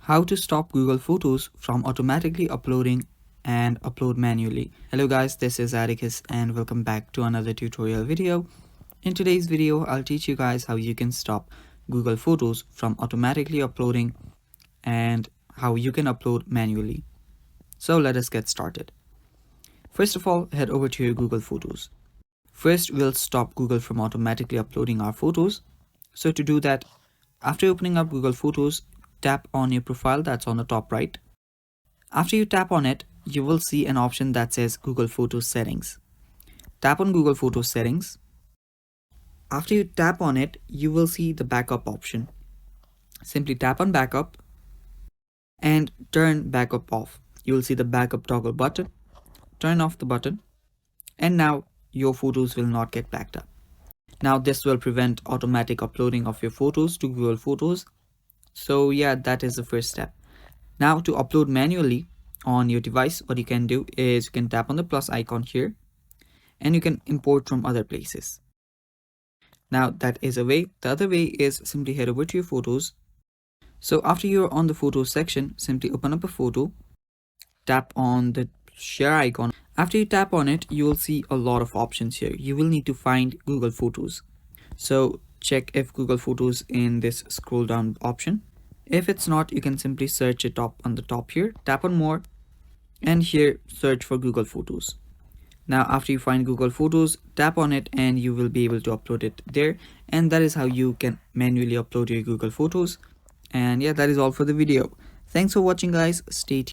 How to stop Google Photos from automatically uploading and upload manually. Hello guys, this is Atticus and welcome back to another tutorial video. In today's video, I'll teach you guys how you can stop Google Photos from automatically uploading and how you can upload manually. So let us get started. First of all, head over to your Google Photos. First, we'll stop Google from automatically uploading our photos. So to do that, after opening up Google Photos, tap on your profile that's on the top right. After you tap on it, you will see an option that says Google Photos Settings. Tap on Google Photos Settings. After you tap on it, you will see the backup option. Simply tap on backup and turn backup off. You will see the backup toggle button. Turn off the button and now your photos will not get backed up. Now this will prevent automatic uploading of your photos to Google Photos. So yeah, that is the first step. Now to upload manually on your device, what you can do is you can tap on the plus icon here and you can import from other places. Now that is a way. The other way is simply head over to your photos. So after you're on the photos section, simply open up a photo, tap on the share icon. After you tap on it, you will see a lot of options here. You will need to find Google Photos. So check if Google Photos in this scroll down option. If it's not, you can simply search it up on the top here, tap on more and here search for Google Photos. Now after you find Google Photos, tap on it and you will be able to upload it there, and that is how you can manually upload your Google Photos. And yeah, that is all for the video. Thanks for watching guys. Stay tuned.